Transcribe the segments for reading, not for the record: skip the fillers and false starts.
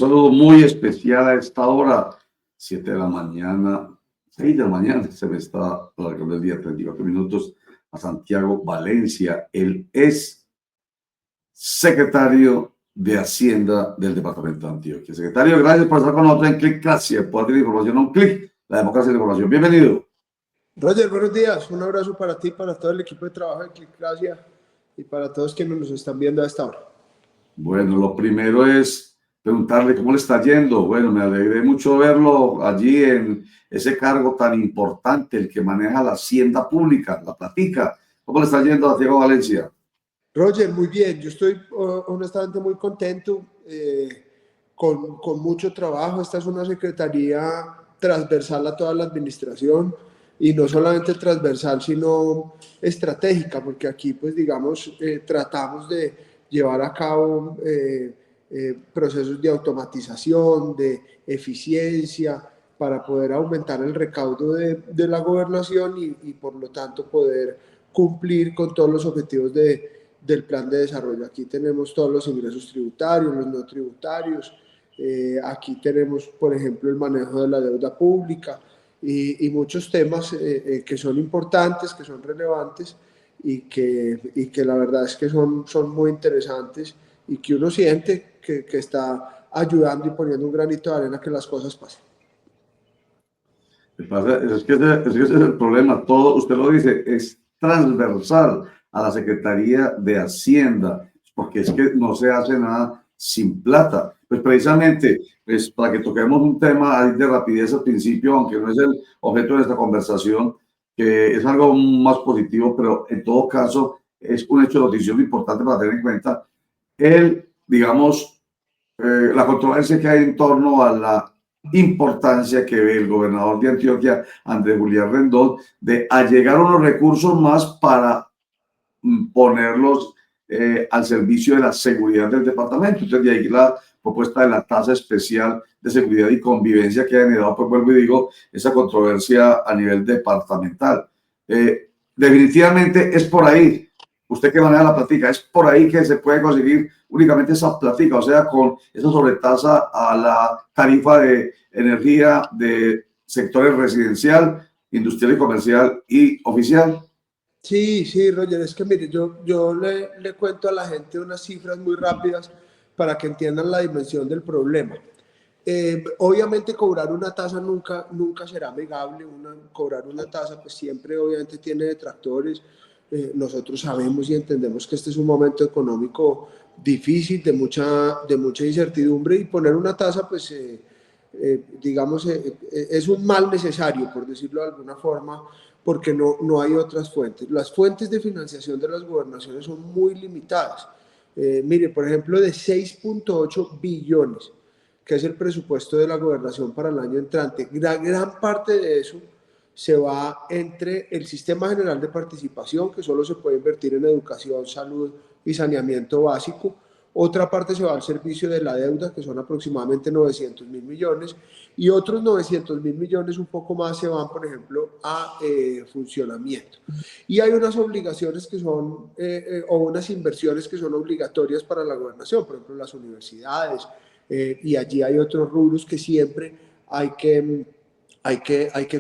saludo muy especial a esta hora, 7 de la mañana, 6 de la mañana, se me está alargando el día, 34 minutos, a Santiago Valencia. Él es secretario de Hacienda del departamento de Antioquia. Secretario, gracias por estar con nosotros en Clickracia. Poder tener información a un clic, la democracia de la información. Bienvenido. Roger, buenos días. Un abrazo para ti, para todo el equipo de trabajo de Clickracia y para todos quienes nos están viendo a esta hora. Bueno, lo primero es preguntarle cómo le está yendo. Bueno, me alegré mucho verlo allí en ese cargo tan importante, el que maneja la hacienda pública, la platica. ¿Cómo le está yendo a Santiago Valencia? Roger, muy bien. Yo estoy honestamente muy contento, con mucho trabajo. Esta es una secretaría transversal a toda la administración y no solamente transversal, sino estratégica, porque aquí, pues digamos, tratamos de llevar a cabo procesos de automatización, de eficiencia, para poder aumentar el recaudo de la gobernación y por lo tanto poder cumplir con todos los objetivos del plan de desarrollo. Aquí tenemos todos los ingresos tributarios, los no tributarios, aquí tenemos, por ejemplo, el manejo de la deuda pública y muchos temas que son importantes, que son relevantes y que la verdad es que son muy interesantes y que uno siente que está ayudando y poniendo un granito de arena a que las cosas pasen. Es que ese es el problema. Todo, usted lo dice, es transversal a la Secretaría de Hacienda, porque es que no se hace nada sin plata. Pues precisamente, pues para que toquemos un tema de rapidez al principio, aunque no es el objeto de esta conversación, que es algo más positivo, pero en todo caso es un hecho noticioso importante para tener en cuenta digamos, la controversia que hay en torno a la importancia que ve el gobernador de Antioquia, Andrés Julián Rendón, de allegar unos recursos más para ponerlos al servicio de la seguridad del departamento. Entonces, de ahí la propuesta de la tasa especial de seguridad y convivencia que ha generado, pues vuelvo y digo, esa controversia a nivel departamental. Definitivamente es por ahí, usted que maneja la platica, es por ahí que se puede conseguir únicamente esa platica, o sea, con esa sobretasa a la tarifa de energía de sectores residencial, industrial y comercial y oficial. Sí, Roger, es que mire, yo le cuento a la gente unas cifras muy rápidas para que entiendan la dimensión del problema. Obviamente cobrar una tasa nunca será amigable, cobrar una tasa pues siempre obviamente tiene detractores. Nosotros sabemos y entendemos que este es un momento económico difícil, de mucha incertidumbre, y poner una tasa pues digamos es un mal necesario, por decirlo de alguna forma, porque no hay otras fuentes. Las fuentes de financiación de las gobernaciones son muy limitadas. Mire, por ejemplo, de 6.8 billones, que es el presupuesto de la gobernación para el año entrante, gran parte de eso se va entre el Sistema General de Participación, que solo se puede invertir en educación, salud y saneamiento básico. Otra parte se va al servicio de la deuda, que son aproximadamente 900.000 millones, y otros 900.000 millones, un poco más, se van, por ejemplo, a funcionamiento. Y hay unas obligaciones que son, o unas inversiones que son obligatorias para la gobernación, por ejemplo, las universidades, y allí hay otros rubros que siempre hay que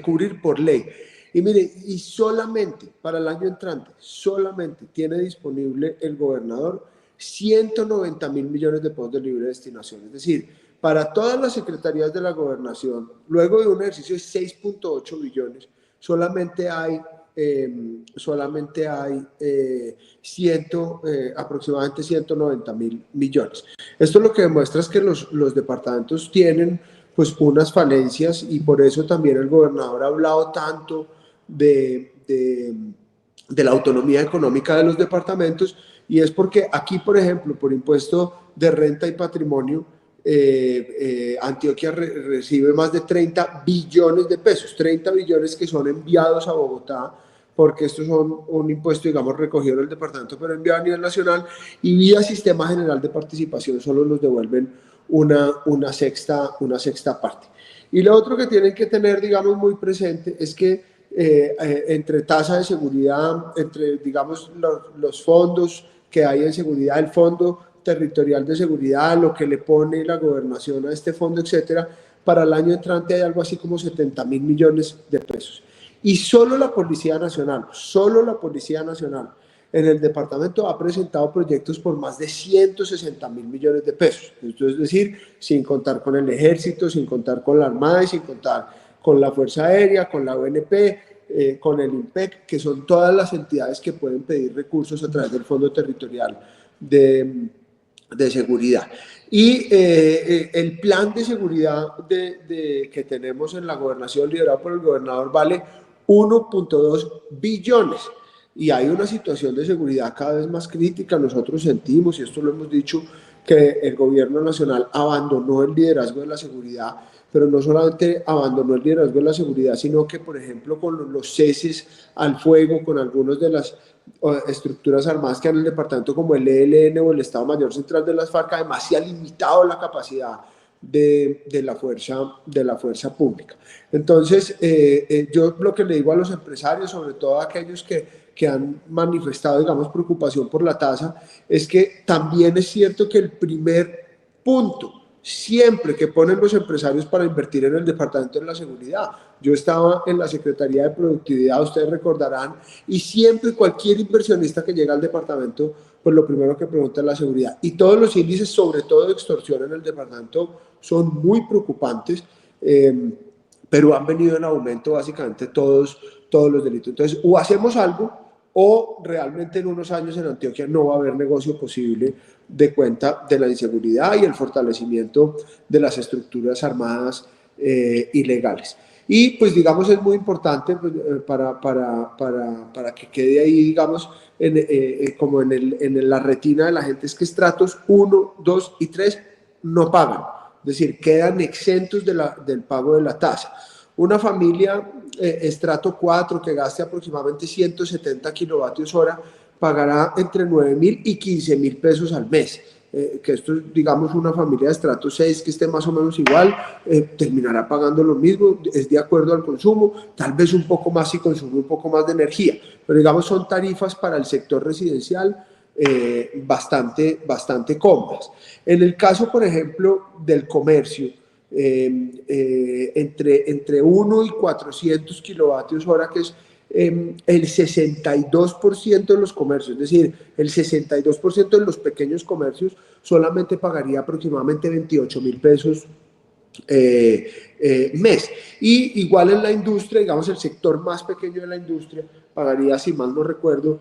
cubrir por ley. Y mire, y solamente para el año entrante, solamente tiene disponible el gobernador 190.000 millones de pesos de libre destinación. Es decir, para todas las secretarías de la gobernación, luego de un ejercicio de 6.8 billones, solamente hay aproximadamente 190.000 millones. Esto lo que demuestra es que los departamentos tienen pues unas falencias, y por eso también el gobernador ha hablado tanto de la autonomía económica de los departamentos, y es porque aquí, por ejemplo, por impuesto de renta y patrimonio, Antioquia recibe más de 30 billones de pesos, 30 billones que son enviados a Bogotá, porque estos son un impuesto, digamos, recogido en el departamento, pero enviado a nivel nacional, y vía Sistema General de Participación solo nos devuelven una sexta parte. Y lo otro que tienen que tener, digamos, muy presente es que entre tasa de seguridad, entre, digamos, los fondos que hay en seguridad, el fondo Territorial de Seguridad, lo que le pone la gobernación a este fondo, etcétera, para el año entrante hay algo así como 70.000 millones de pesos. Y solo la Policía Nacional en el departamento ha presentado proyectos por más de 160.000 millones de pesos. Esto es decir, sin contar con el Ejército, sin contar con la Armada y sin contar con la Fuerza Aérea, con la ONP, con el IMPEC, que son todas las entidades que pueden pedir recursos a través del Fondo Territorial de Seguridad. Y el plan de seguridad que tenemos en la gobernación, liderado por el gobernador, vale 1.2 billones. Y hay una situación de seguridad cada vez más crítica. Nosotros sentimos, y esto lo hemos dicho, que el gobierno nacional abandonó el liderazgo de la seguridad, pero no solamente abandonó el liderazgo de la seguridad, sino que, por ejemplo, con los ceses al fuego, con algunas de las estructuras armadas que hay en el departamento, como el ELN o el Estado Mayor Central de las FARC, además se ha limitado la capacidad de la fuerza pública. Entonces, yo lo que le digo a los empresarios, sobre todo a aquellos que han manifestado, digamos, preocupación por la tasa, es que también es cierto que el primer punto siempre que ponen los empresarios para invertir en el departamento de la seguridad. Yo estaba en la Secretaría de Productividad, ustedes recordarán, y siempre cualquier inversionista que llega al departamento, pues lo primero que pregunta es la seguridad. Y todos los índices, sobre todo de extorsión en el departamento, son muy preocupantes, pero han venido en aumento básicamente todos los delitos. Entonces, o hacemos algo, o realmente en unos años en Antioquia no va a haber negocio posible de cuenta de la inseguridad y el fortalecimiento de las estructuras armadas ilegales. Y pues digamos es muy importante pues, para que quede ahí, digamos, como en la retina de la gente, es que estratos 1, 2 y 3 no pagan, es decir, quedan exentos del pago de la tasa. Una familia estrato 4 que gaste aproximadamente 170 kilovatios hora pagará entre 9.000 y 15.000 pesos al mes. Que esto es, digamos, una familia de estrato 6 que esté más o menos igual, terminará pagando lo mismo, es de acuerdo al consumo, tal vez un poco más si consume un poco más de energía, pero digamos son tarifas para el sector residencial bastante cómodas. En el caso, por ejemplo, del comercio, entre 1 y 400 kilovatios hora, que es el 62% de los comercios, es decir, el 62% de los pequeños comercios solamente pagaría aproximadamente 28.000 pesos mes. Y igual en la industria, digamos, el sector más pequeño de la industria pagaría, si mal no recuerdo,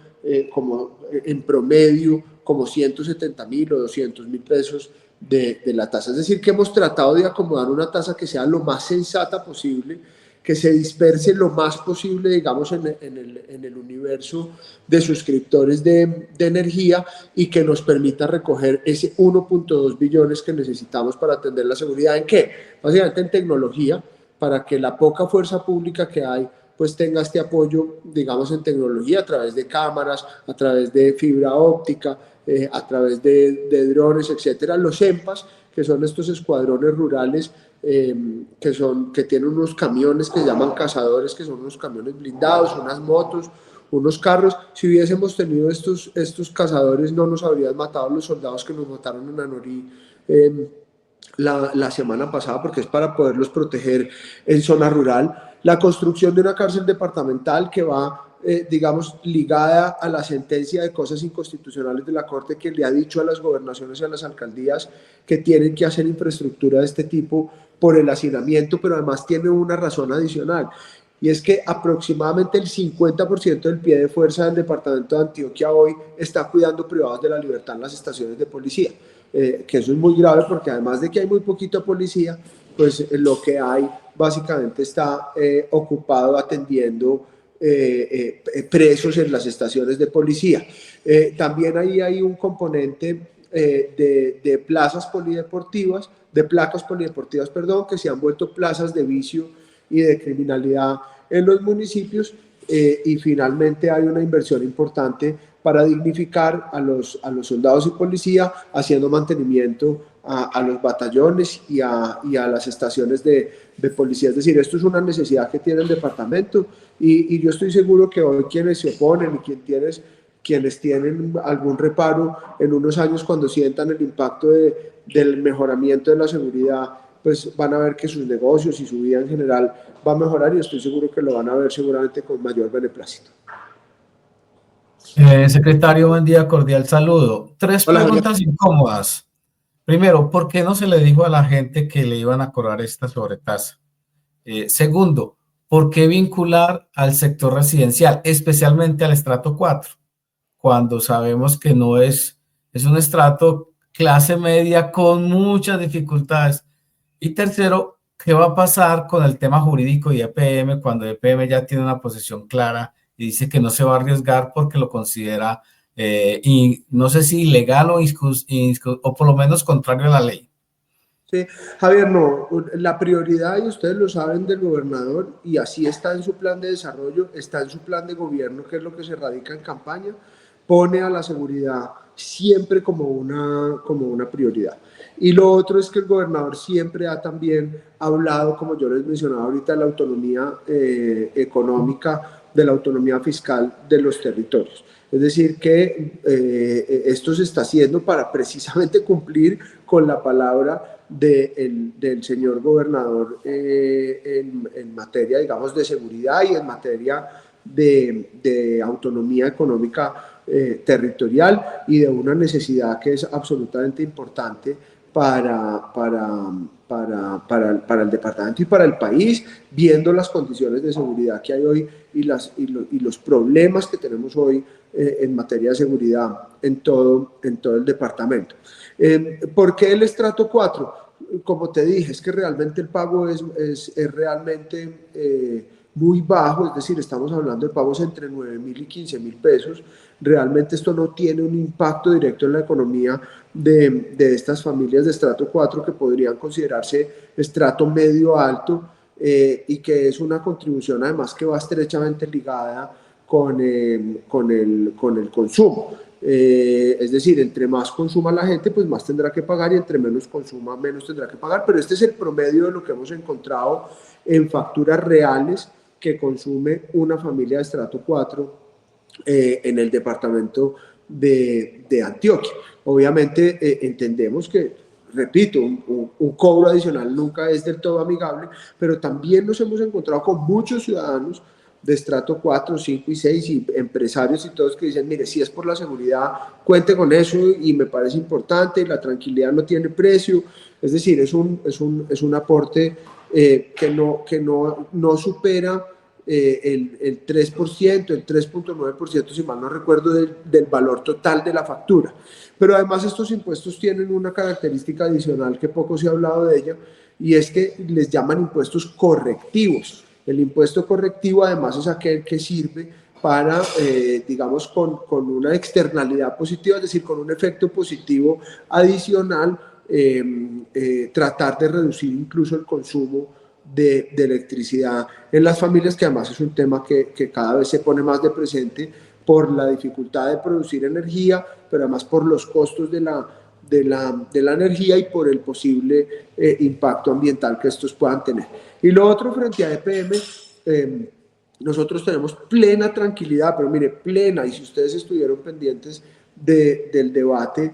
como en promedio, como 170.000 o 200.000 pesos de la tasa. Es decir, que hemos tratado de acomodar una tasa que sea lo más sensata posible, que se disperse lo más posible, digamos, en el universo de suscriptores de energía y que nos permita recoger ese 1.2 billones que necesitamos para atender la seguridad. ¿En qué? Básicamente en tecnología, para que la poca fuerza pública que hay pues tenga este apoyo, digamos, en tecnología a través de cámaras, a través de fibra óptica, a través de drones, etcétera. Los EMPAs, que son estos escuadrones rurales que tienen unos camiones que se llaman cazadores, que son unos camiones blindados, unas motos, unos carros. Si hubiésemos tenido estos cazadores, no nos habrían matado los soldados que nos mataron en Anorí la semana pasada, porque es para poderlos proteger en zona rural. La construcción de una cárcel departamental que va, digamos, ligada a la sentencia de cosas inconstitucionales de la Corte, que le ha dicho a las gobernaciones y a las alcaldías que tienen que hacer infraestructura de este tipo por el hacinamiento, pero además tiene una razón adicional, y es que aproximadamente el 50% del pie de fuerza del departamento de Antioquia hoy está cuidando privados de la libertad en las estaciones de policía, que eso es muy grave porque además de que hay muy poquita policía, pues lo que hay básicamente está ocupado atendiendo presos en las estaciones de policía. También ahí hay un componente de plazas polideportivas, de placas polideportivas, perdón, que se han vuelto plazas de vicio y de criminalidad en los municipios, y finalmente hay una inversión importante para dignificar a los soldados y policía, haciendo mantenimiento a los batallones y a las estaciones de policía. Es decir, esto es una necesidad que tiene el departamento, y yo estoy seguro que hoy quienes se oponen y quienes tienen algún reparo en unos años cuando sientan el impacto del mejoramiento de la seguridad, pues van a ver que sus negocios y su vida en general va a mejorar y estoy seguro que lo van a ver seguramente con mayor beneplácito. Secretario, buen día, cordial saludo. Tres Hola, Javier. preguntas incómodas. Primero, ¿por qué no se le dijo a la gente que le iban a cobrar esta sobretasa? Segundo, ¿por qué vincular al sector residencial, especialmente al estrato 4, cuando sabemos que no es un estrato clase media con muchas dificultades? Y tercero, ¿qué va a pasar con el tema jurídico y EPM cuando EPM ya tiene una posición clara y dice que no se va a arriesgar porque lo considera, y no sé si ilegal o por lo menos contrario a la ley? Sí, Javier, no, la prioridad, y ustedes lo saben, del gobernador, y así está en su plan de desarrollo, está en su plan de gobierno, que es lo que se radica en campaña, pone a la seguridad siempre como una prioridad. Y lo otro es que el gobernador siempre ha también hablado, como yo les mencionaba ahorita, de la autonomía económica, de la autonomía fiscal de los territorios. Es decir, que esto se está haciendo para precisamente cumplir con la palabra del señor gobernador en materia, digamos, de seguridad y en materia de autonomía económica territorial y de una necesidad que es absolutamente importante para el departamento y para el país, viendo las condiciones de seguridad que hay hoy y los problemas que tenemos hoy en materia de seguridad en todo el departamento. ¿Por qué el estrato 4? Como te dije, es que realmente el pago es realmente muy bajo, es decir, estamos hablando de pagos entre 9.000 y 15.000 pesos. Realmente esto no tiene un impacto directo en la economía de estas familias de estrato 4 que podrían considerarse estrato medio alto, y que es una contribución además que va estrechamente ligada con el consumo. Es decir, entre más consuma la gente, pues más tendrá que pagar, y entre menos consuma, menos tendrá que pagar. Pero este es el promedio de lo que hemos encontrado en facturas reales que consume una familia de estrato 4 en el departamento de Antioquia. Obviamente entendemos que, repito, un cobro adicional nunca es del todo amigable, pero también nos hemos encontrado con muchos ciudadanos de estrato 4, 5 y 6 y empresarios y todos que dicen, mire, si es por la seguridad, cuente con eso y me parece importante, y la tranquilidad no tiene precio. Es decir, es un aporte que no supera el 3%, el 3.9%, si mal no recuerdo, del valor total de la factura. Pero además estos impuestos tienen una característica adicional que poco se ha hablado de ella, y es que les llaman impuestos correctivos. El impuesto correctivo además es aquel que sirve para, digamos, con una externalidad positiva, es decir, con un efecto positivo adicional, tratar de reducir incluso el consumo de electricidad en las familias, que además es un tema que cada vez se pone más de presente por la dificultad de producir energía, pero además por los costos de la energía y por el posible impacto ambiental que estos puedan tener. Y lo otro, frente a EPM, nosotros tenemos plena tranquilidad, pero mire, plena, y si ustedes estuvieron pendientes del debate,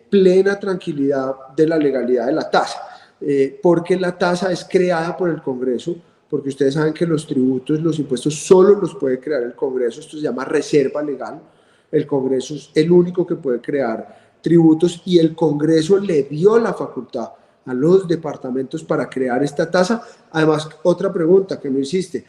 plena tranquilidad de la legalidad de la tasa. Porque la tasa es creada por el Congreso, porque ustedes saben que los tributos, los impuestos solo los puede crear el Congreso. Esto se llama reserva legal. El Congreso es el único que puede crear tributos, y el Congreso le dio la facultad a los departamentos para crear esta tasa. Además, otra pregunta que no hiciste,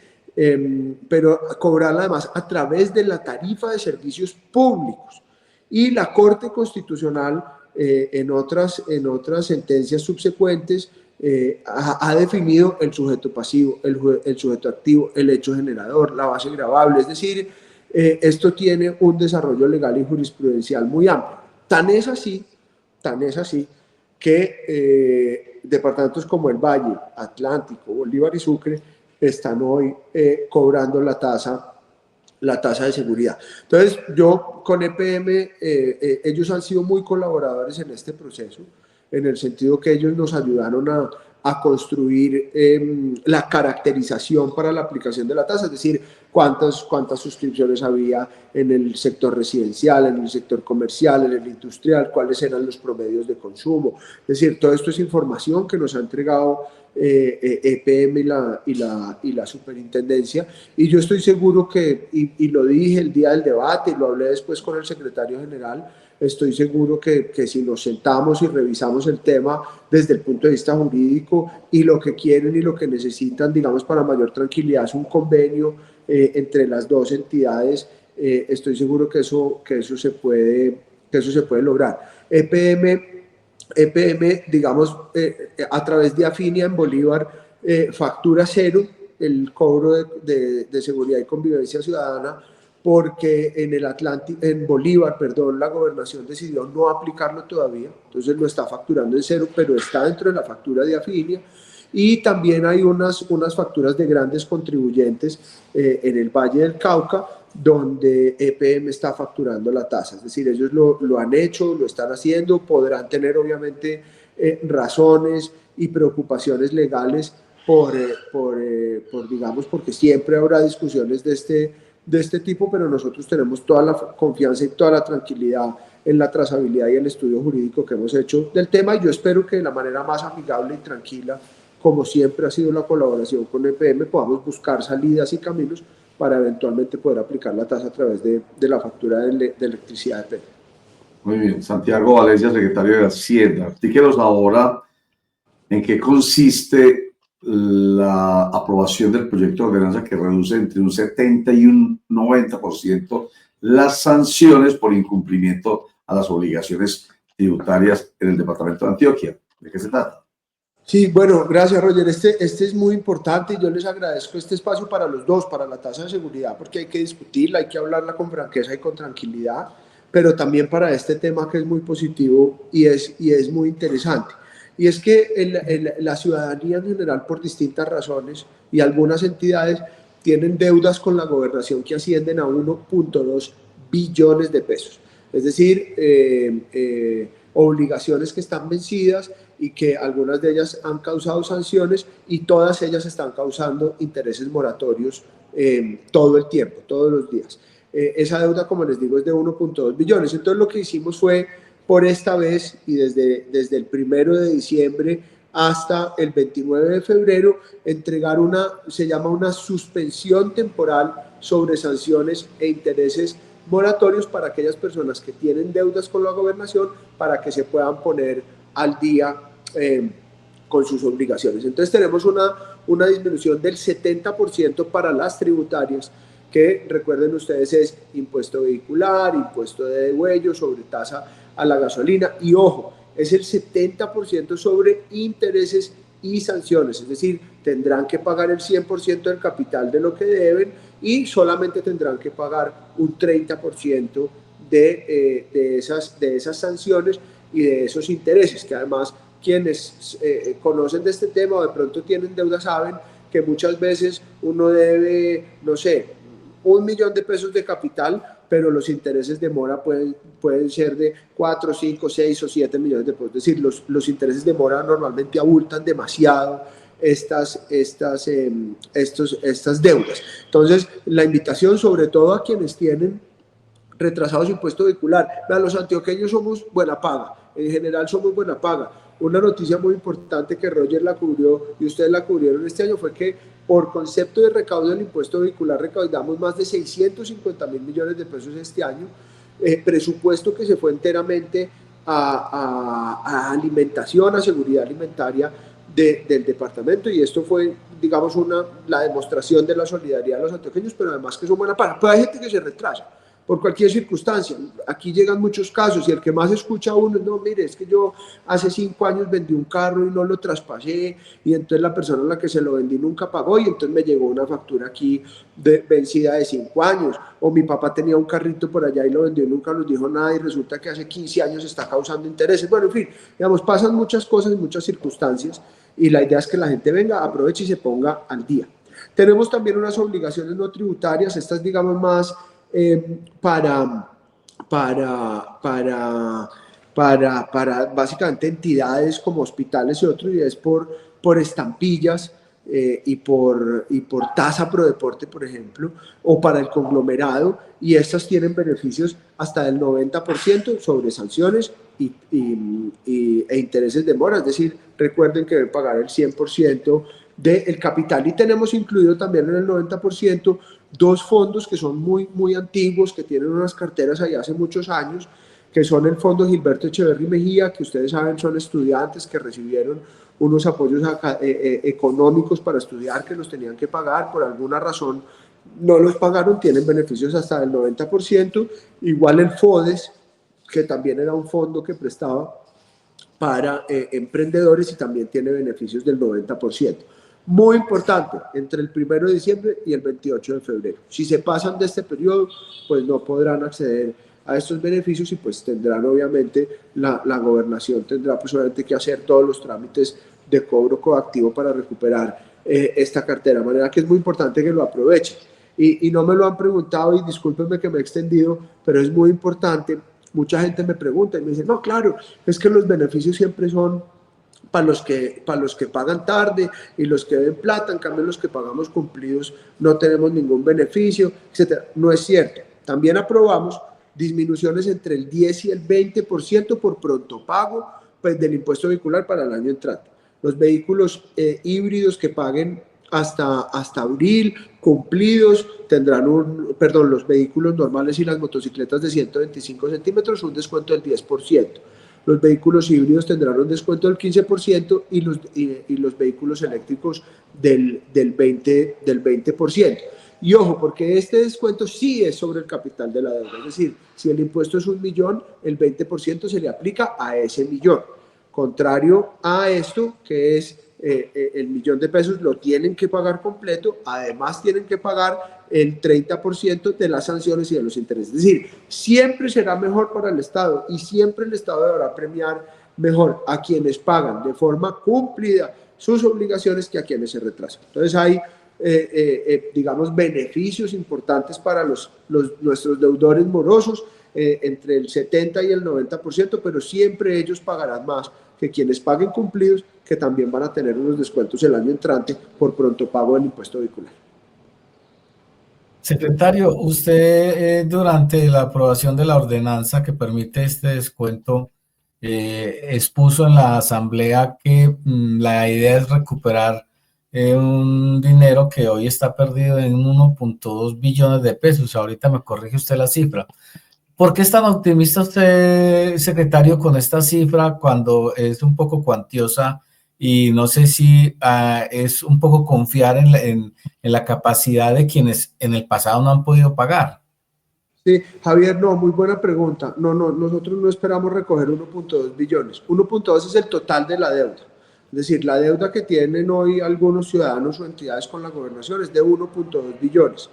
pero cobrarla además a través de la tarifa de servicios públicos. Y la Corte Constitucional, en otras sentencias subsecuentes, ha definido el sujeto pasivo, el sujeto activo, el hecho generador, la base gravable. Es decir, esto tiene un desarrollo legal y jurisprudencial muy amplio. Tan es así que departamentos como el Valle, Atlántico, Bolívar y Sucre están hoy cobrando la tasa de seguridad. Entonces, yo con EPM, ellos han sido muy colaboradores en este proceso, en el sentido que ellos nos ayudaron a construir la caracterización para la aplicación de la tasa. Es decir, cuántas suscripciones había en el sector residencial, en el sector comercial, en el industrial, cuáles eran los promedios de consumo. Es decir, todo esto es información que nos ha entregado EPM y la superintendencia, y yo estoy seguro que, y lo dije el día del debate y lo hablé después con el secretario general, estoy seguro que si nos sentamos y revisamos el tema desde el punto de vista jurídico y lo que quieren y lo que necesitan, digamos, para mayor tranquilidad, es un convenio entre las dos entidades, estoy seguro que eso se puede lograr. EPM, digamos, a través de Afinia en Bolívar, factura cero el cobro de seguridad y convivencia ciudadana, porque en Bolívar, perdón, la gobernación decidió no aplicarlo todavía, entonces lo está facturando en cero, pero está dentro de la factura de Afinia. Y también hay unas facturas de grandes contribuyentes en el Valle del Cauca, donde EPM está facturando la tasa. Es decir, ellos lo han hecho, lo están haciendo, podrán tener obviamente razones y preocupaciones legales digamos, porque siempre habrá discusiones de este tipo, pero nosotros tenemos toda la confianza y toda la tranquilidad en la trazabilidad y el estudio jurídico que hemos hecho del tema, y yo espero que de la manera más amigable y tranquila, como siempre ha sido la colaboración con EPM, podamos buscar salidas y caminos para eventualmente poder aplicar la tasa a través de la factura de electricidad de EPM. Muy bien. Santiago Valencia, secretario de Hacienda. Explíquenos ahora en qué consiste la aprobación del proyecto de ordenanza que reduce entre un 70 y un 90% las sanciones por incumplimiento a las obligaciones tributarias en el departamento de Antioquia. ¿De qué se trata? Sí, bueno, gracias, Roger. Este es muy importante y yo les agradezco este espacio para los dos, para la tasa de seguridad, porque hay que discutirla, hay que hablarla con franqueza y con tranquilidad, pero también para este tema que es muy positivo y es muy interesante. Y es que la ciudadanía en general, por distintas razones, y algunas entidades tienen deudas con la gobernación que ascienden a 1.2 billones de pesos. Es decir, obligaciones que están vencidas y que algunas de ellas han causado sanciones y todas ellas están causando intereses moratorios todo el tiempo, todos los días. Esa deuda, como les digo, es de 1.2 billones. Entonces lo que hicimos fue, por esta vez y desde el 1 de diciembre hasta el 29 de febrero, entregar se llama una suspensión temporal sobre sanciones e intereses moratorios para aquellas personas que tienen deudas con la gobernación, para que se puedan poner al día con sus obligaciones. Entonces tenemos una disminución del 70% para las tributarias, que recuerden ustedes es impuesto vehicular, impuesto de degüello, sobretasa a la gasolina, y ojo, es el 70% sobre intereses y sanciones, es decir, tendrán que pagar el 100% del capital de lo que deben y solamente tendrán que pagar un 30% de esas sanciones y de esos intereses, que además quienes conocen de este tema o de pronto tienen deuda saben que muchas veces uno debe, no sé, 1 millón de pesos de capital, pero los intereses de mora pueden ser de 4, 5, 6 o 7 millones de pesos. Es decir, los intereses de mora normalmente abultan demasiado estas deudas. Entonces, la invitación sobre todo a quienes tienen retrasados impuesto vehicular. Vean, los antioqueños somos buena paga, en general somos buena paga. Una noticia muy importante que Roger la cubrió y ustedes la cubrieron este año fue que por concepto de recaudo del impuesto vehicular recaudamos más de 650.000 millones de pesos este año, presupuesto que se fue enteramente a alimentación, a seguridad alimentaria del departamento, y esto fue, digamos, la demostración de la solidaridad de los antioqueños, pero además que son buena paga. Pero hay gente que se retrasa por cualquier circunstancia. Aquí llegan muchos casos y el que más escucha a uno es, no, mire, es que yo hace 5 años vendí un carro y no lo traspasé, y entonces la persona a la que se lo vendí nunca pagó y entonces me llegó una factura aquí vencida de 5 años, o mi papá tenía un carrito por allá y lo vendió y nunca nos dijo nada y resulta que hace 15 años está causando intereses. Bueno, en fin, digamos, pasan muchas cosas y muchas circunstancias y la idea es que la gente venga, aproveche y se ponga al día. Tenemos también unas obligaciones no tributarias, estas digamos más para básicamente entidades como hospitales y otros, y es por estampillas y por tasa pro deporte, por ejemplo, o para el conglomerado, y estas tienen beneficios hasta del 90% sobre sanciones e intereses de mora. Es decir, recuerden que deben pagar el 100% del capital, y tenemos incluido también en el 90% dos fondos que son muy antiguos, que tienen unas carteras allá hace muchos años, que son el Fondo Gilberto Echeverry Mejía, que ustedes saben son estudiantes que recibieron unos apoyos económicos para estudiar, que los tenían que pagar, por alguna razón no los pagaron, tienen beneficios hasta del 90%, igual el FODES, que también era un fondo que prestaba para emprendedores y también tiene beneficios del 90%. Muy importante, entre el 1 de diciembre y el 28 de febrero. Si se pasan de este periodo, pues no podrán acceder a estos beneficios, y pues tendrán obviamente, la gobernación tendrá pues obviamente que hacer todos los trámites de cobro coactivo para recuperar esta cartera, de manera que es muy importante que lo aprovechen. Y no me lo han preguntado, y discúlpenme que me he extendido, pero es muy importante. Mucha gente me pregunta y me dice, no, claro, es que los beneficios siempre son para los que pagan tarde y los que deben plata, en cambio los que pagamos cumplidos no tenemos ningún beneficio, etc. No es cierto. También aprobamos disminuciones entre el 10 y el 20% por pronto pago, pues, del impuesto vehicular para el año entrante. Los vehículos híbridos que paguen hasta abril, cumplidos, tendrán los vehículos normales y las motocicletas de 125 centímetros, un descuento del 10%. Los vehículos híbridos tendrán un descuento del 15% y los vehículos eléctricos del 20%. Y ojo, porque este descuento sí es sobre el capital de la deuda, es decir, si el impuesto es 1 millón, el 20% se le aplica a ese millón. Contrario a esto, que es el millón de pesos lo tienen que pagar completo, además tienen que pagar el 30% de las sanciones y de los intereses. Es decir, siempre será mejor para el Estado, y siempre el Estado deberá premiar mejor a quienes pagan de forma cumplida sus obligaciones que a quienes se retrasan. Entonces hay, digamos, beneficios importantes para nuestros deudores morosos, entre el 70 y el 90%, pero siempre ellos pagarán más que quienes paguen cumplidos, que también van a tener unos descuentos el año entrante por pronto pago del impuesto vehicular. Secretario, usted durante la aprobación de la ordenanza que permite este descuento, expuso en la asamblea que la idea es recuperar un dinero que hoy está perdido en 1.2 billones de pesos. Ahorita me corrige usted la cifra. ¿Por qué es tan optimista usted, secretario, con esta cifra cuando es un poco cuantiosa? Y no sé si es un poco confiar en la capacidad de quienes en el pasado no han podido pagar. Sí, Javier, no, muy buena pregunta. No, nosotros no esperamos recoger 1.2 billones. 1.2 es el total de la deuda. Es decir, la deuda que tienen hoy algunos ciudadanos o entidades con la gobernación es de 1.2 billones.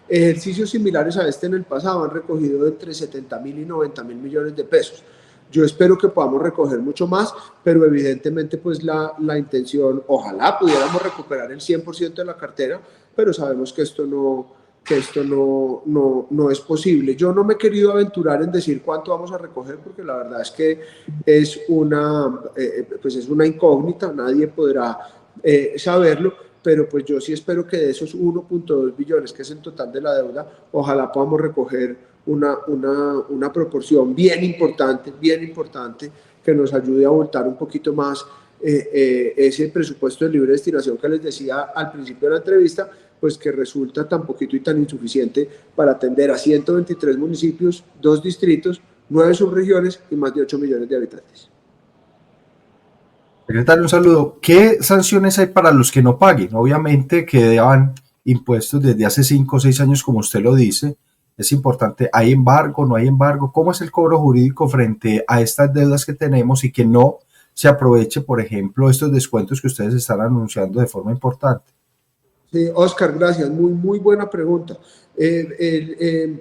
Ejercicios similares a este en el pasado han recogido entre 70.000 y 90.000 millones de pesos. Yo espero que podamos recoger mucho más, pero evidentemente pues la intención, ojalá pudiéramos recuperar el 100% de la cartera, pero sabemos que esto no es posible. Yo no me he querido aventurar en decir cuánto vamos a recoger, porque la verdad es que es una incógnita, nadie podrá saberlo, pero pues yo sí espero que de esos 1.2 billones, que es el total de la deuda, ojalá podamos recoger una proporción bien importante, que nos ayude a voltar un poquito más ese presupuesto de libre destinación que les decía al principio de la entrevista, pues que resulta tan poquito y tan insuficiente para atender a 123 municipios, 2 distritos, 9 subregiones y más de 8 millones de habitantes. Secretario, un saludo. ¿Qué sanciones hay para los que no paguen? Obviamente que deban impuestos desde hace 5 o 6 años, como usted lo dice. Es importante, ¿hay embargo, no hay embargo? ¿Cómo es el cobro jurídico frente a estas deudas que tenemos y que no se aproveche, por ejemplo, estos descuentos que ustedes están anunciando de forma importante? Sí, Oscar, gracias. Muy buena pregunta.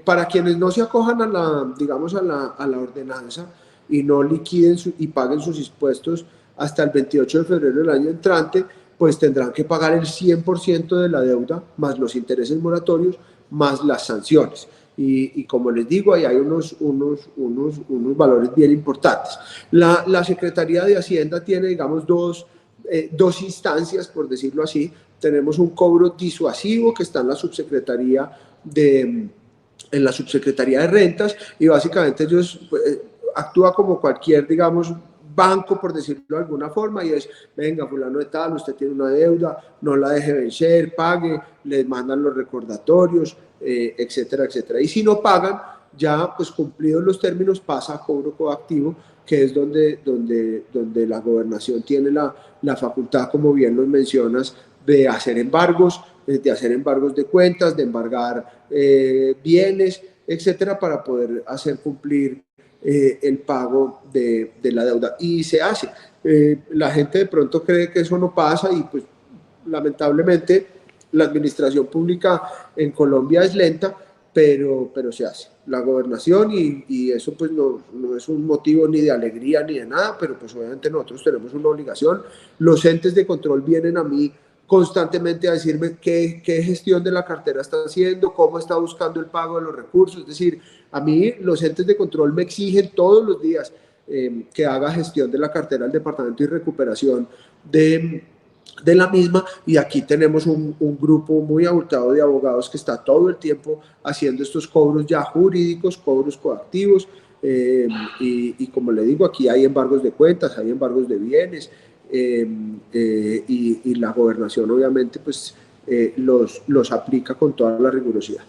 Para quienes no se acojan a la ordenanza y no liquiden y paguen sus impuestos hasta el 28 de febrero del año entrante, pues tendrán que pagar el 100% de la deuda, más los intereses moratorios, más las sanciones. Y como les digo, ahí hay unos valores bien importantes. La Secretaría de Hacienda tiene, digamos, dos dos instancias, por decirlo así. Tenemos un cobro disuasivo que está en la subsecretaría de rentas, y básicamente ellos actúa como cualquier, digamos, banco, por decirlo de alguna forma, y es, venga, fulano de tal, usted tiene una deuda, no la deje vencer, pague, les mandan los recordatorios, etcétera, etcétera. Y si no pagan, ya pues cumplidos los términos, pasa a cobro coactivo, que es donde la gobernación tiene la facultad, como bien lo mencionas, de hacer embargos de cuentas, de embargar bienes, etcétera, para poder hacer cumplir el pago de la deuda. Y se hace. La gente de pronto cree que eso no pasa, y pues lamentablemente la administración pública en Colombia es lenta, pero se hace. La gobernación, y eso pues no es un motivo ni de alegría ni de nada, pero pues obviamente nosotros tenemos una obligación. Los entes de control vienen a mí constantemente a decirme qué gestión de la cartera está haciendo, cómo está buscando el pago de los recursos. Es decir, a mí los entes de control me exigen todos los días que haga gestión de la cartera del departamento y recuperación de la misma, y aquí tenemos un grupo muy abultado de abogados que está todo el tiempo haciendo estos cobros ya jurídicos, cobros coactivos, y como le digo, aquí hay embargos de cuentas, hay embargos de bienes, y la gobernación obviamente pues los aplica con toda la rigurosidad.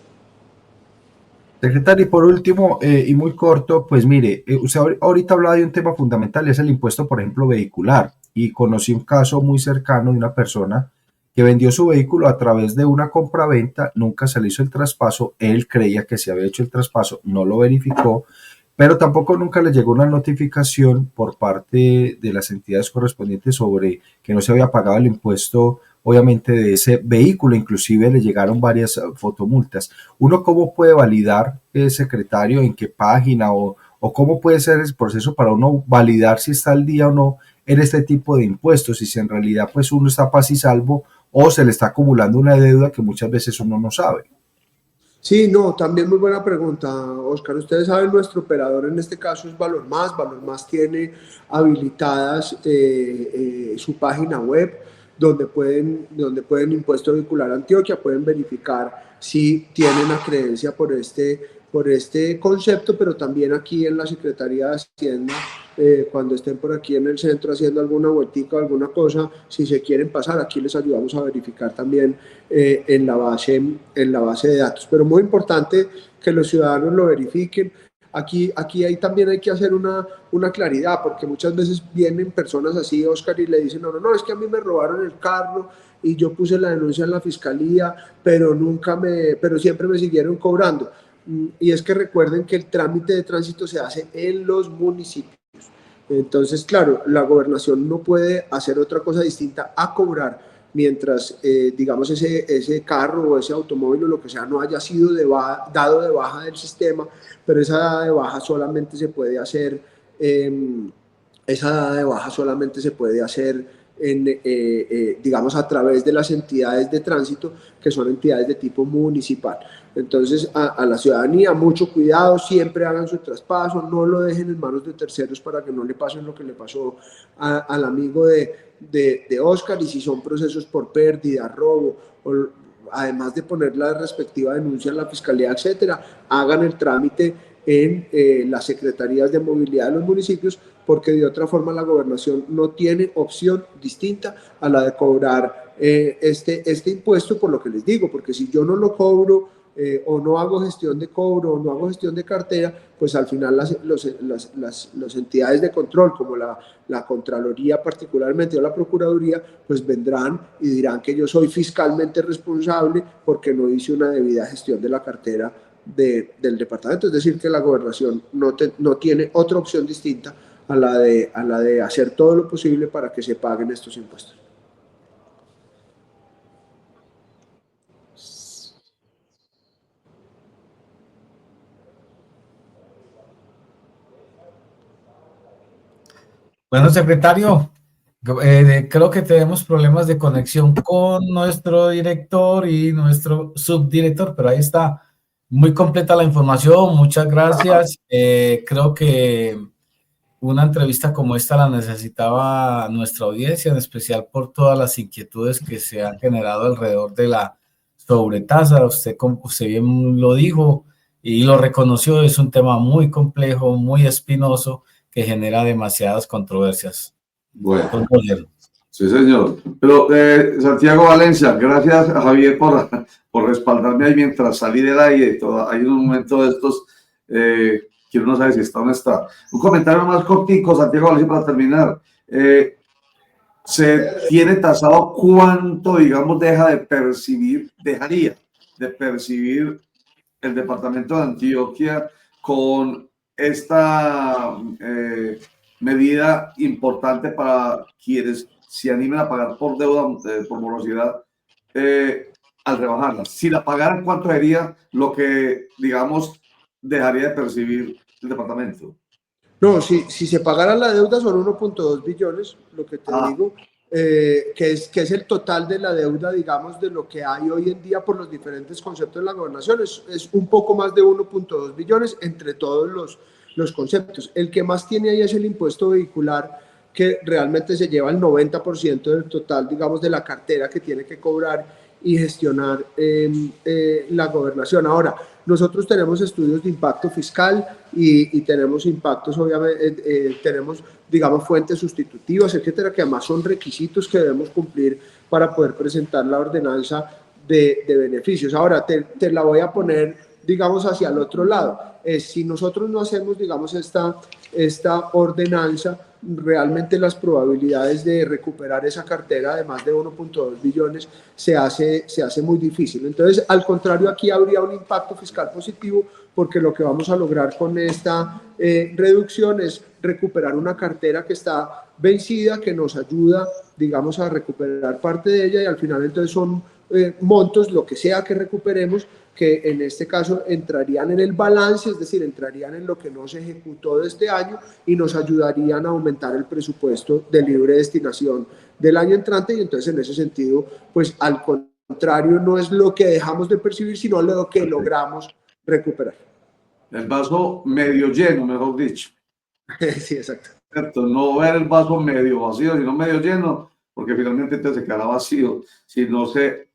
Secretario, y por último, y muy corto, pues mire, usted ahorita hablaba de un tema fundamental, y es el impuesto, por ejemplo, vehicular, y conocí un caso muy cercano de una persona que vendió su vehículo a través de una compraventa, nunca se le hizo el traspaso, él creía que se había hecho el traspaso, no lo verificó, pero tampoco nunca le llegó una notificación por parte de las entidades correspondientes sobre que no se había pagado el impuesto, obviamente, de ese vehículo. Inclusive le llegaron varias fotomultas. ¿Uno cómo puede validar, secretario, en qué página, o cómo puede ser el proceso para uno validar si está al día o no en este tipo de impuestos, y si en realidad pues uno está paz y salvo o se le está acumulando una deuda que muchas veces uno no sabe? Sí, no, también muy buena pregunta, Oscar. Ustedes saben, nuestro operador en este caso es Valor Más. Valor Más tiene habilitadas su página web, donde pueden Impuesto Vehicular Antioquia, pueden verificar si tienen acreencia por este concepto, pero también aquí en la Secretaría de Hacienda, cuando estén por aquí en el centro haciendo alguna vueltica o alguna cosa, si se quieren pasar, aquí les ayudamos a verificar también en la base de datos. Pero muy importante que los ciudadanos lo verifiquen. Aquí también hay que hacer una claridad, porque muchas veces vienen personas así, Oscar, y le dicen, no, es que a mí me robaron el carro y yo puse la denuncia en la fiscalía, pero siempre me siguieron cobrando. Y es que recuerden que el trámite de tránsito se hace en los municipios. Entonces, claro, la gobernación no puede hacer otra cosa distinta a cobrar mientras, digamos, ese carro o ese automóvil o lo que sea no haya sido dado de baja del sistema, pero esa dada de baja solamente se puede hacer, digamos, a través de las entidades de tránsito, que son entidades de tipo municipal. Entonces, a la ciudadanía, mucho cuidado, siempre hagan su traspaso, no lo dejen en manos de terceros para que no le pasen lo que le pasó al amigo de Oscar. Y si son procesos por pérdida, robo, además de poner la respectiva denuncia en la fiscalía, etcétera, hagan el trámite en las secretarías de movilidad de los municipios, porque de otra forma la gobernación no tiene opción distinta a la de cobrar este impuesto, por lo que les digo, porque si yo no lo cobro, o no hago gestión de cobro, o no hago gestión de cartera, pues al final las entidades de control, como la Contraloría particularmente, o la Procuraduría, pues vendrán y dirán que yo soy fiscalmente responsable porque no hice una debida gestión de la cartera del departamento. Es decir, que la gobernación no tiene otra opción distinta a la de hacer todo lo posible para que se paguen estos impuestos. Bueno, secretario, creo que tenemos problemas de conexión con nuestro director y nuestro subdirector, pero ahí está. Muy completa la información, muchas gracias. Creo que una entrevista como esta la necesitaba nuestra audiencia, en especial por todas las inquietudes que se han generado alrededor de la sobretasa. Usted, como usted bien lo dijo y lo reconoció, es un tema muy complejo, muy espinoso, que genera demasiadas controversias. Bueno, Don Roger. sí, señor. Pero Santiago Valencia, gracias a Javier por respaldarme ahí mientras salí del aire. Hay un momento de estos que uno no sabe si está o no está. Un comentario más cortico, Santiago Valencia, para terminar. ¿Se tiene tasado cuánto, digamos, dejaría de percibir el departamento de Antioquia con esta medida importante para quienes se animen a pagar por deuda, por morosidad, al rebajarla? Si la pagaran, ¿cuánto sería lo que, digamos, dejaría de percibir el departamento? No, si se pagara la deuda son 1.2 billones, lo que te digo, que es el total de la deuda, digamos, de lo que hay hoy en día por los diferentes conceptos de la gobernación. Es un poco más de 1.2 billones entre todos los conceptos. El que más tiene ahí es el impuesto vehicular, que realmente se lleva el 90% del total, digamos, de la cartera que tiene que cobrar y gestionar la gobernación. Ahora, nosotros tenemos estudios de impacto fiscal y tenemos impactos, obviamente, tenemos, digamos, fuentes sustitutivas, etcétera, que además son requisitos que debemos cumplir para poder presentar la ordenanza de beneficios. Ahora, te la voy a poner, digamos, hacia el otro lado. Si nosotros no hacemos, digamos, esta ordenanza, realmente las probabilidades de recuperar esa cartera de más de 1.2 billones se hace muy difícil. Entonces, al contrario, aquí habría un impacto fiscal positivo, porque lo que vamos a lograr con esta reducción es recuperar una cartera que está vencida, que nos ayuda, digamos, a recuperar parte de ella, y al final entonces son montos, lo que sea que recuperemos, que en este caso entrarían en el balance, es decir, entrarían en lo que no se ejecutó de este año y nos ayudarían a aumentar el presupuesto de libre destinación del año entrante. Y entonces, en ese sentido, pues al contrario, no es lo que dejamos de percibir, sino lo que logramos recuperar. El vaso medio lleno, mejor dicho. Sí, exacto. ¿Cierto? No ver el vaso medio vacío, sino medio lleno, porque finalmente entonces se queda vacío si no se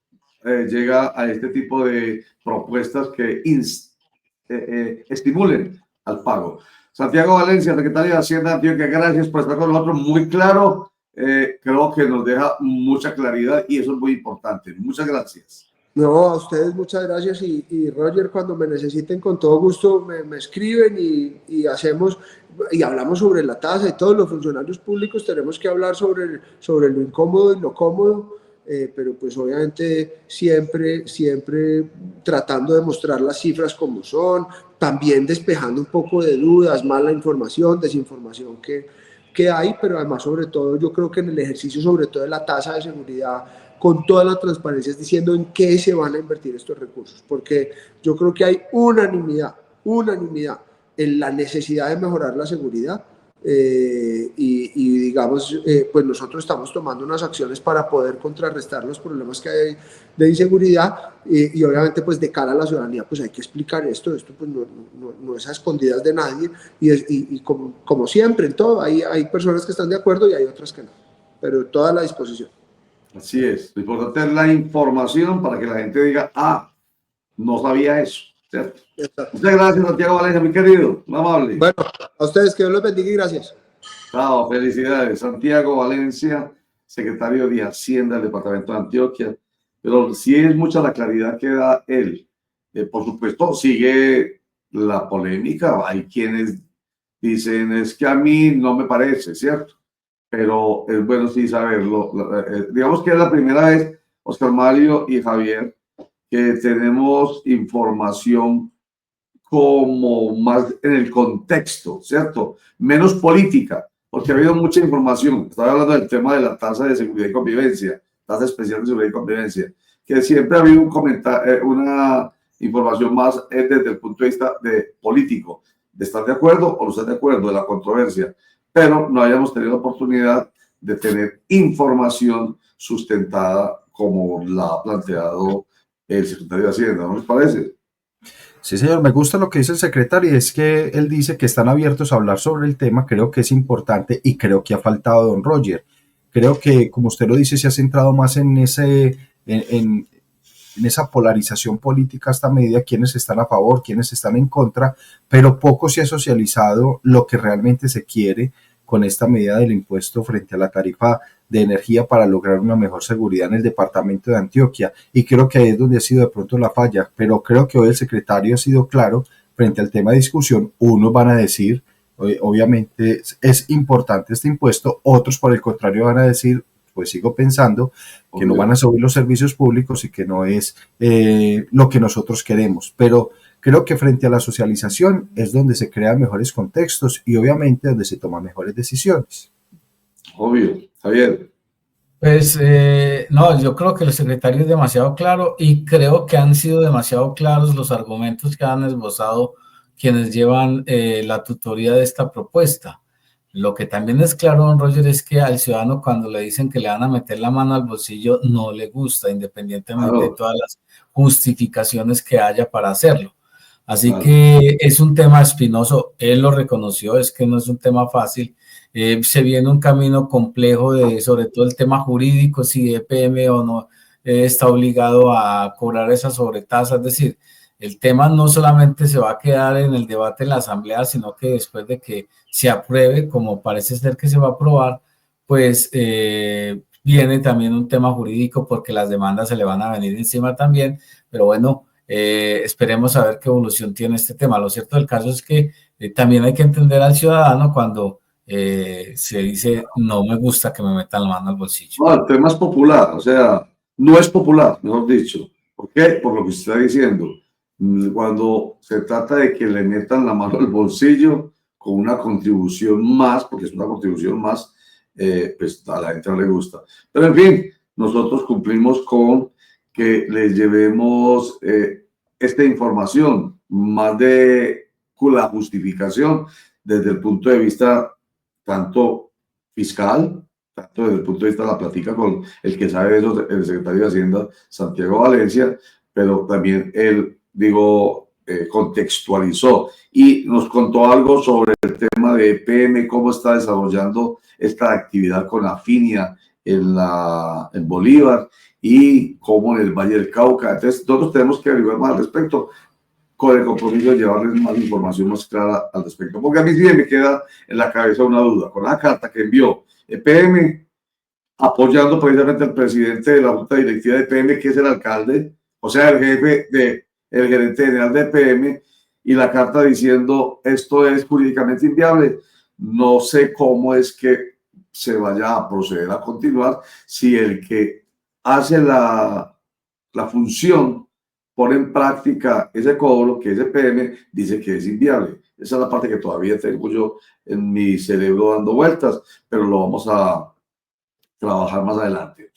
llega a este tipo de propuestas que estimulen al pago. Santiago Valencia, secretario de Hacienda de Antioquia, gracias por estar con nosotros. Muy claro, creo que nos deja mucha claridad y eso es muy importante. Muchas gracias. No, a ustedes muchas gracias, y Roger, cuando me necesiten, con todo gusto me escriben y hacemos y hablamos sobre la tasa. Y todos los funcionarios públicos tenemos que hablar sobre lo incómodo y lo cómodo, pero pues obviamente siempre tratando de mostrar las cifras como son, también despejando un poco de dudas, mala información, desinformación que hay, pero además, sobre todo, yo creo que en el ejercicio, sobre todo de la tasa de seguridad, con toda la transparencia, es diciendo en qué se van a invertir estos recursos, porque yo creo que hay unanimidad en la necesidad de mejorar la seguridad, y digamos, pues nosotros estamos tomando unas acciones para poder contrarrestar los problemas que hay de inseguridad, y obviamente pues de cara a la ciudadanía pues hay que explicar esto pues no es a escondidas de nadie, y como siempre en todo, hay personas que están de acuerdo y hay otras que no, pero toda la disposición. Así es. Lo importante es la información para que la gente diga, no sabía eso, ¿cierto? Exacto. Muchas gracias, Santiago Valencia, mi querido, muy amable. Bueno, a ustedes, que Dios los bendiga y gracias. Chao, felicidades. Santiago Valencia, secretario de Hacienda del Departamento de Antioquia. Pero sí es mucha la claridad que da él. Por supuesto, sigue la polémica. Hay quienes dicen, es que a mí no me parece, ¿cierto? Pero es bueno sí saberlo. Digamos que es la primera vez, Oscar Mario y Javier, que tenemos información como más en el contexto, ¿cierto? Menos política, porque ha habido mucha información. Estaba hablando del tema de la tasa de seguridad y convivencia, tasa especial de seguridad y convivencia, que siempre ha habido un comentario, una información más desde el punto de vista de político, de estar de acuerdo o no estar de acuerdo, de la controversia, pero no hayamos tenido la oportunidad de tener información sustentada como la ha planteado el secretario de Hacienda, ¿no les parece? Sí, señor, me gusta lo que dice el secretario, y es que él dice que están abiertos a hablar sobre el tema. Creo que es importante y creo que ha faltado don Roger. Creo que, como usted lo dice, se ha centrado más en en esa polarización política hasta medida, quienes están a favor, quienes están en contra, pero poco se ha socializado lo que realmente se quiere con esta medida del impuesto frente a la tarifa de energía para lograr una mejor seguridad en el departamento de Antioquia. Y creo que ahí es donde ha sido de pronto la falla, pero creo que hoy el secretario ha sido claro frente al tema de discusión. Unos van a decir, obviamente es importante este impuesto, otros por el contrario van a decir, pues sigo pensando que no van a subir los servicios públicos y que no es lo que nosotros queremos. Pero creo que frente a la socialización es donde se crean mejores contextos y obviamente donde se toman mejores decisiones. Obvio, Javier. Pues no, yo creo que el secretario es demasiado claro y creo que han sido demasiado claros los argumentos que han esbozado quienes llevan la tutoría de esta propuesta. Lo que también es claro, don Roger, es que al ciudadano cuando le dicen que le van a meter la mano al bolsillo no le gusta, independientemente de todas las justificaciones que haya para hacerlo. Así que es un tema espinoso, él lo reconoció, es que no es un tema fácil. Se viene un camino complejo de, sobre todo el tema jurídico, si EPM o no está obligado a cobrar esa sobretasa. Es decir, el tema no solamente se va a quedar en el debate en la asamblea, sino que después de que se apruebe, como parece ser que se va a aprobar, pues viene también un tema jurídico porque las demandas se le van a venir encima también, pero bueno, esperemos a ver qué evolución tiene este tema. Lo cierto del caso es que también hay que entender al ciudadano cuando se dice no me gusta que me metan la mano al bolsillo. No, el tema es popular, o sea, no es popular, mejor dicho. ¿Por qué? Por lo que usted está diciendo. Cuando se trata de que le metan la mano al bolsillo con una contribución más, porque es una contribución más, pues a la gente no le gusta. Pero en fin, nosotros cumplimos con que les llevemos esta información, más de la justificación desde el punto de vista tanto fiscal, tanto desde el punto de vista de la plática con el que sabe de eso, el secretario de Hacienda, Santiago Valencia, pero también él, contextualizó y nos contó algo sobre el tema de EPM, cómo está desarrollando esta actividad con Afinia en Bolívar y cómo en el Valle del Cauca. Entonces, nosotros tenemos que averiguar más al respecto con el compromiso de llevarles más información más clara al respecto. Porque a mí sí me queda en la cabeza una duda. Con la carta que envió EPM, apoyando precisamente al presidente de la Junta Directiva de EPM, que es el alcalde, o sea, el gerente general de EPM, y la carta diciendo esto es jurídicamente inviable. No sé cómo es que se vaya a proceder a continuar si el que hace la función pone en práctica ese cobro, que es EPM, dice que es inviable. Esa es la parte que todavía tengo yo en mi cerebro dando vueltas, pero lo vamos a trabajar más adelante.